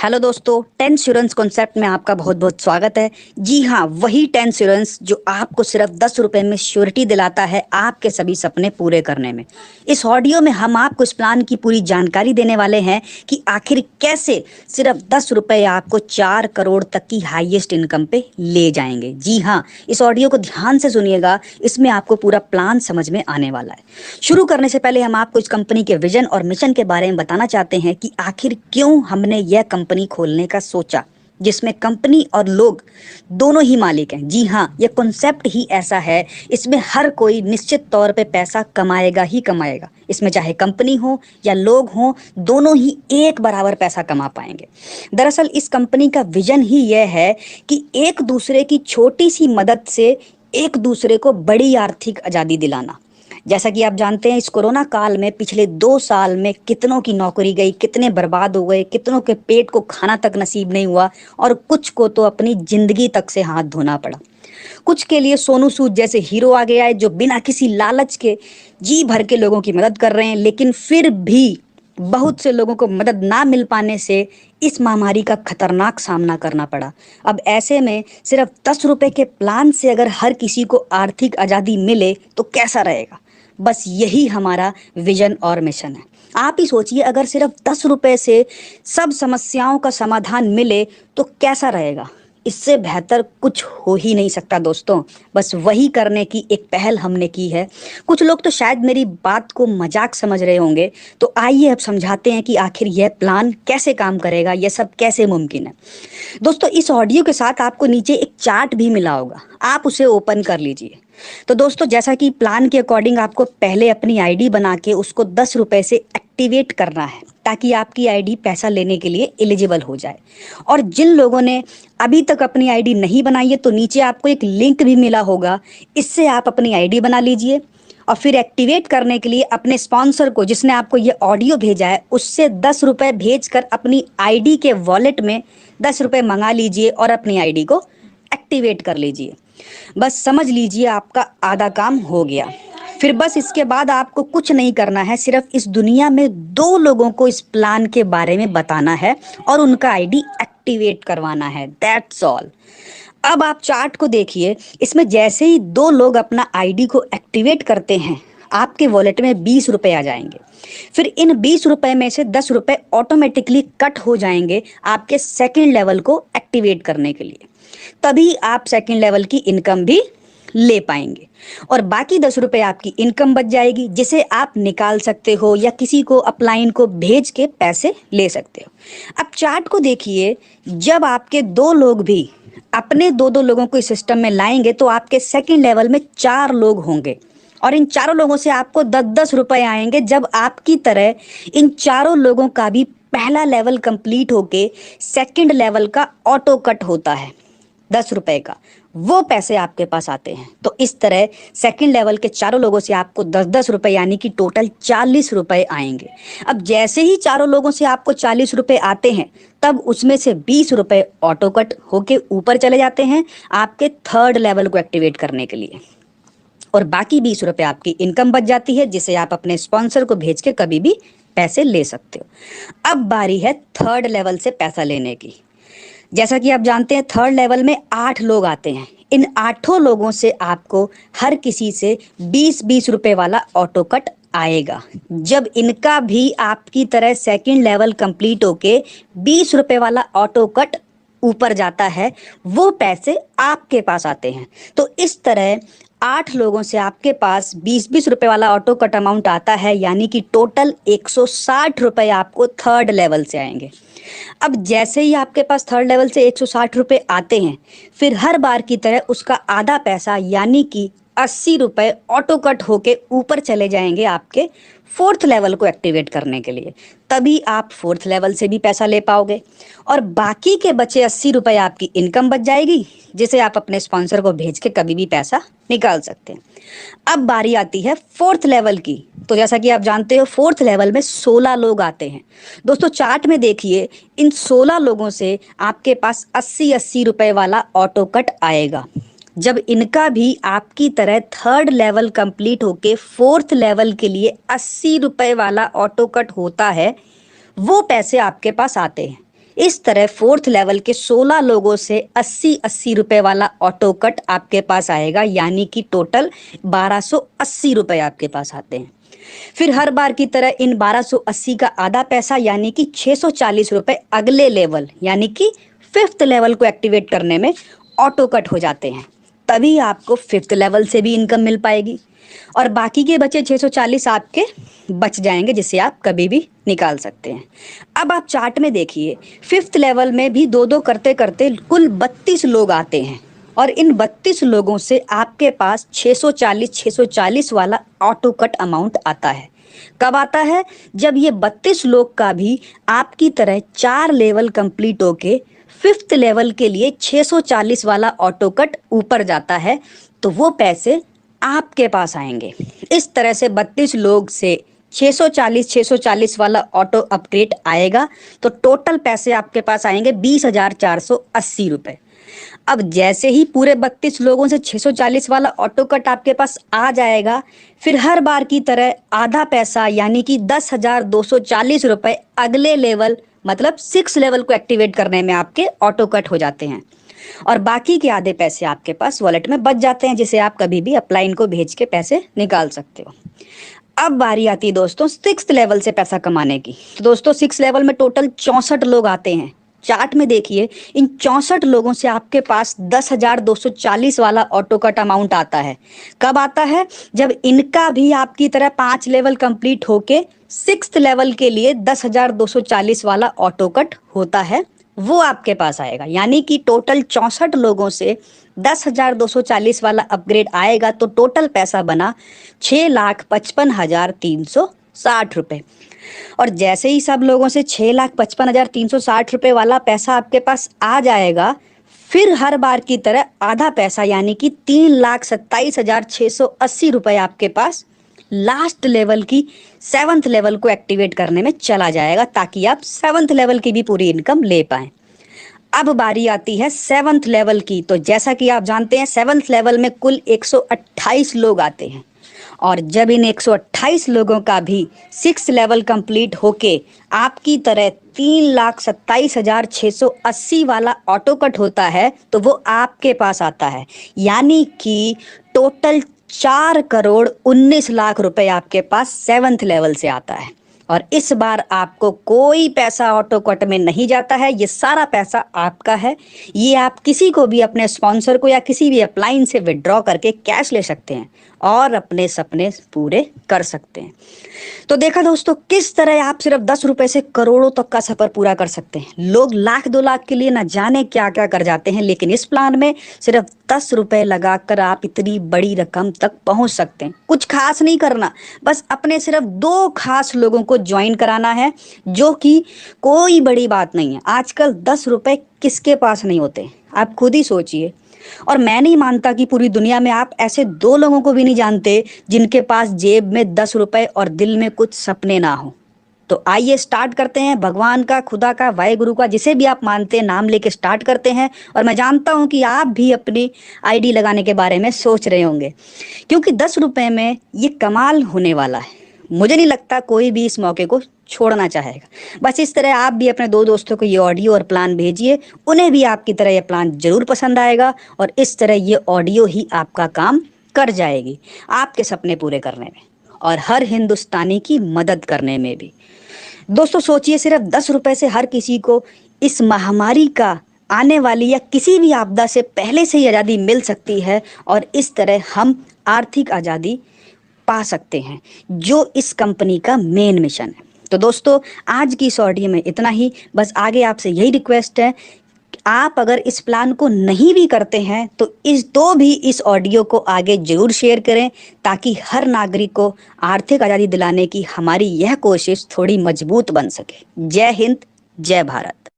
Hello दोस्तों, tense insurance concept में आपका बहुत बहुत स्वागत है। जी हाँ, वही टेंस इंश्योरेंस जो आपको सिर्फ 10 रुपए में श्योरिटी दिलाता है आपके सभी सपने पूरे करने में। इस ऑडियो में हम आपको इस प्लान की पूरी जानकारी देने वाले हैं कि आखिर कैसे सिर्फ 10 रुपए आपको 4 करोड़ तक की हाईएस्ट इनकम पे ले जाएंगे। जी हाँ, इस ऑडियो को ध्यान से सुनिएगा, इसमें आपको पूरा प्लान समझ में आने वाला है। शुरू करने से पहले हम आपको इस कंपनी के विजन और मिशन के बारे में बताना चाहते हैं कि आखिर क्यों हमने यह कंपनी खोलने का सोचा, जिसमें कंपनी और लोग दोनों ही मालिक हैं। जी हाँ, यह कॉन्सेप्ट ही ऐसा है, इसमें हर कोई निश्चित तौर पे पैसा कमाएगा ही कमाएगा। इसमें चाहे कंपनी हो या लोग हों, दोनों ही एक बराबर पैसा कमा पाएंगे। दरअसल इस कंपनी का विजन ही यह है कि एक दूसरे की छोटी सी मदद से एक दूसरे को बड़ी आर्थिक आज़ादी दिलाना। जैसा कि आप जानते हैं, इस कोरोना काल में पिछले 2 साल में कितनों की नौकरी गई, कितने बर्बाद हो गए, कितनों के पेट को खाना तक नसीब नहीं हुआ और कुछ को तो अपनी जिंदगी तक से हाथ धोना पड़ा। कुछ के लिए सोनू सूद जैसे हीरो आ गया है जो बिना किसी लालच के जी भर के लोगों की मदद कर रहे हैं, लेकिन फिर भी बहुत से लोगों को मदद ना मिल पाने से इस महामारी का खतरनाक सामना करना पड़ा। अब ऐसे में सिर्फ 10 रुपए के प्लान से अगर हर किसी को आर्थिक आज़ादी मिले तो कैसा रहेगा। बस यही हमारा विजन और मिशन है। आप ही सोचिए, अगर सिर्फ 10 रुपए से सब समस्याओं का समाधान मिले तो कैसा रहेगा। इससे बेहतर कुछ हो ही नहीं सकता दोस्तों। बस वही करने की एक पहल हमने की है। कुछ लोग तो शायद मेरी बात को मजाक समझ रहे होंगे, तो आइए अब समझाते हैं कि आखिर यह प्लान कैसे काम करेगा, यह सब कैसे मुमकिन है। दोस्तों, इस ऑडियो के साथ आपको नीचे एक चार्ट भी मिला होगा, आप उसे ओपन कर लीजिए। तो दोस्तों, जैसा कि प्लान के अकॉर्डिंग आपको पहले अपनी आईडी बना के उसको 10 रुपए से एक्टिवेट करना है ताकि आपकी आईडी पैसा लेने के लिए एलिजिबल हो जाए। और जिन लोगों ने अभी तक अपनी आईडी नहीं बनाई है तो नीचे आपको एक लिंक भी मिला होगा, इससे आप अपनी आईडी बना लीजिए और फिर एक्टिवेट करने के लिए अपने स्पॉन्सर को, जिसने आपको ये ऑडियो भेजा है, उससे 10 रुपए भेज कर अपनी आईडी के वॉलेट में 10 रुपए मंगा लीजिए और अपनी आईडी को एक्टिवेट कर लीजिए। बस समझ लीजिए आपका आधा काम हो गया। फिर बस इसके बाद आपको कुछ नहीं करना है, सिर्फ इस दुनिया में 2 लोगों को इस प्लान के बारे में बताना है और उनका आईडी एक्टिवेट करवाना है। That's all. अब आप चार्ट को देखिए, इसमें जैसे ही 2 लोग अपना आईडी को एक्टिवेट करते हैं आपके वॉलेट में 20 रुपए आ जाएंगे। फिर इन 20 रुपए में से 10 रुपए ऑटोमेटिकली कट हो जाएंगे आपके सेकंड लेवल को एक्टिवेट करने के लिए। तभी आप सेकंड लेवल की इनकम भी ले पाएंगे और बाकी 10 रुपए आपकी इनकम बच जाएगी, जिसे आप निकाल सकते हो या किसी को अपलाइन को भेज के पैसे ले सकते हो। अब चार्ट को देखिए, जब आपके 2 लोग भी अपने 2-2 लोगों को इस सिस्टम में लाएंगे तो आपके सेकंड लेवल में 4 लोग होंगे और इन चारों लोगों से आपको 10-10 रुपए आएंगे। जब आपकी तरह इन चारों लोगों का भी पहला लेवल कंप्लीट होके सेकंड लेवल का ऑटो कट होता है 10 रुपए का, वो पैसे आपके पास आते हैं। तो इस तरह सेकंड लेवल के चारों लोगों से आपको 10-10 रुपए यानी कि टोटल 40 रुपए आएंगे। अब जैसे ही चारों लोगों से आपको 40 रुपए आते हैं तब उसमें से 20 रुपए ऑटो कट होके ऊपर चले जाते हैं आपके थर्ड लेवल को एक्टिवेट करने के लिए और बाकी 20 रुपए आपकी इनकम बच जाती है, जिसे आप अपने स्पॉन्सर को भेज के कभी भी पैसे ले सकते हो। अब बारी है थर्ड लेवल से पैसा लेने की। जैसा कि आप जानते हैं, थर्ड लेवल में 8 लोग आते हैं। इन 8 लोगों से आपको हर किसी से 20-20 रुपए वाला ऑटो कट आएगा। जब इनका भी आपकी तरह सेकंड लेवल कंप्लीट होके 20 रुपए वाला ऑटो कट ऊपर जाता है, वो पैसे आपके पास आते हैं। तो इस तरह 8 लोगों से आपके पास 20-20 रुपए वाला ऑटो कट अमाउंट आता है, यानी कि टोटल 160 रुपए आपको थर्ड लेवल से आएंगे। अब जैसे ही आपके पास थर्ड लेवल से 160 रुपए आते हैं, फिर हर बार की तरह उसका आधा पैसा यानी कि 80 रुपए ऑटो कट होके ऊपर चले जाएंगे आपके फोर्थ लेवल को एक्टिवेट करने के लिए। तभी आप फोर्थ लेवल से भी पैसा ले पाओगे और बाकी के बचे 80 रुपए आपकी इनकम बच जाएगी, जिसे आप अपने स्पॉन्सर को भेज के कभी भी पैसा निकाल सकते हैं। अब बारी आती है फोर्थ लेवल की। तो जैसा कि आप जानते हो, फोर्थ लेवल में 16 लोग आते हैं। दोस्तों, चार्ट में देखिए, इन 16 लोगों से आपके पास 80-80 रुपए वाला ऑटो कट आएगा। जब इनका भी आपकी तरह थर्ड लेवल कंप्लीट होके फोर्थ लेवल के लिए 80 रुपए वाला ऑटो कट होता है, वो पैसे आपके पास आते हैं। इस तरह फोर्थ लेवल के 16 लोगों से 80-80 रुपए वाला ऑटो कट आपके पास आएगा, यानी कि टोटल 1280 रुपए आपके पास आते हैं। फिर हर बार की तरह इन 1280 का आधा पैसा यानी कि 640 रुपए अगले लेवल यानी कि फिफ्थ लेवल को एक्टिवेट करने में ऑटो कट हो जाते हैं, तभी आपको फिफ्थ लेवल से भी इनकम मिल पाएगी और बाकी के बचे 640 आपके बच जाएंगे, जिसे आप कभी भी निकाल सकते हैं। अब आप चार्ट में देखिए, फिफ्थ लेवल में भी दो दो करते करते कुल 32 लोग आते हैं और इन 32 लोगों से आपके पास 640 वाला ऑटो कट अमाउंट आता है। कब आता है? जब ये 32 लोग का भी आपकी तरह 4 लेवल कंप्लीट होके फिफ्थ लेवल के लिए 640 वाला ऑटो कट ऊपर जाता है, तो वो पैसे आपके पास आएंगे। इस तरह से 32 लोग से 640 वाला ऑटो अपग्रेड आएगा, तो टोटल पैसे आपके पास आएंगे 20,480 रुपए। अब जैसे ही पूरे 32 लोगों से 640 वाला ऑटो कट आपके पास आ जाएगा, फिर हर बार की तरह आधा पैसा यानी कि 10,240 रुपए अगले लेवल मतलब 6 लेवल को एक्टिवेट करने में आपके ऑटो कट हो जाते हैं और बाकी के आधे पैसे आपके पास वॉलेट में बच जाते हैं, जिसे आप कभी भी अपलाइन को भेज के पैसे निकाल सकते हो। अब बारी आती है दोस्तों 6th लेवल से पैसा कमाने की। तो दोस्तों 6 लेवल में टोटल 64 लोग आते हैं। चार्ट में देखिए, इन 64 लोगों से आपके पास 10,240 वाला ऑटो कट अमाउंट आता है। कब आता है? जब इनका भी आपकी तरह 5 लेवल कंप्लीट होके 6th लेवल के लिए 10,240 वाला ऑटो कट होता है, वो आपके पास आएगा। यानी कि टोटल 64 लोगों से 10,240 वाला अपग्रेड आएगा, तो टोटल पैसा बना 6,55,360 रुपए। और जैसे ही सब लोगों से 6,55,360 रुपए वाला पैसा आपके पास आ जाएगा, फिर हर बार की तरह आधा पैसा यानी कि 3,27,680 रुपए आपके पास लास्ट लेवल की 7th लेवल को एक्टिवेट करने में चला जाएगा, ताकि आप 7th लेवल की भी पूरी इनकम ले पाएं। अब बारी आती है 7th लेवल की। तो जैसा कि आप जानते हैं 7th लेवल में कुल 128 लोग आते हैं और जब इन 128 लोगों का भी 6 लेवल कंप्लीट होके आपकी तरह 3,27,680 वाला ऑटो कट होता है, तो वो आपके पास आता है। यानी कि टोटल 4,19,00,000 रुपए आपके पास 7th लेवल से आता है और इस बार आपको कोई पैसा ऑटो कट में नहीं जाता है। ये सारा पैसा आपका है। ये आप किसी को भी, अपने स्पॉन्सर को या किसी भी अपलाइन से विड्रॉ करके कैश ले सकते हैं और अपने सपने पूरे कर सकते हैं। तो देखा दोस्तों, किस तरह आप सिर्फ 10 रुपए से करोड़ों तक का सफर पूरा कर सकते हैं। लोग लाख 2 लाख के लिए ना जाने क्या क्या कर जाते हैं, लेकिन इस प्लान में सिर्फ 10 रुपए लगाकर आप इतनी बड़ी रकम तक पहुंच सकते हैं। कुछ खास नहीं करना, बस अपने सिर्फ 2 खास लोगों को ज्वाइन कराना है, जो कि कोई बड़ी बात नहीं है। आजकल 10 रुपए किसके पास नहीं होते, आप खुद ही सोचिए। और मैं नहीं मानता कि पूरी दुनिया में आप ऐसे 2 लोगों को भी नहीं जानते जिनके पास जेब में 10 रुपए और दिल में कुछ सपने ना हो। तो आइए स्टार्ट करते हैं। भगवान का, खुदा का, वाहेगुरु का, जिसे भी आप मानते हैं, नाम लेके स्टार्ट करते हैं। और मैं जानता हूं कि आप भी अपनी आईडी लगाने के बारे में सोच रहे होंगे, क्योंकि 10 रुपए में ये कमाल होने वाला है। मुझे नहीं लगता कोई भी इस मौके को छोड़ना चाहेगा। बस इस तरह आप भी अपने 2 दोस्तों को ये ऑडियो और प्लान भेजिए, उन्हें भी आपकी तरह ये प्लान जरूर पसंद आएगा और इस तरह ये ऑडियो ही आपका काम कर जाएगी, आपके सपने पूरे करने में और हर हिंदुस्तानी की मदद करने में भी। दोस्तों सोचिए, सिर्फ 10 रुपए से हर किसी को इस महामारी का आने वाली या किसी भी आपदा से पहले से ही आज़ादी मिल सकती है और इस तरह हम आर्थिक आज़ादी पा सकते हैं, जो इस कंपनी का मेन मिशन है। तो दोस्तों आज की इस ऑडियो में इतना ही। बस आगे आपसे यही रिक्वेस्ट है, आप अगर इस प्लान को नहीं भी करते हैं तो भी इस ऑडियो को आगे जरूर शेयर करें, ताकि हर नागरिक को आर्थिक आज़ादी दिलाने की हमारी यह कोशिश थोड़ी मजबूत बन सके। जय हिंद, जय भारत।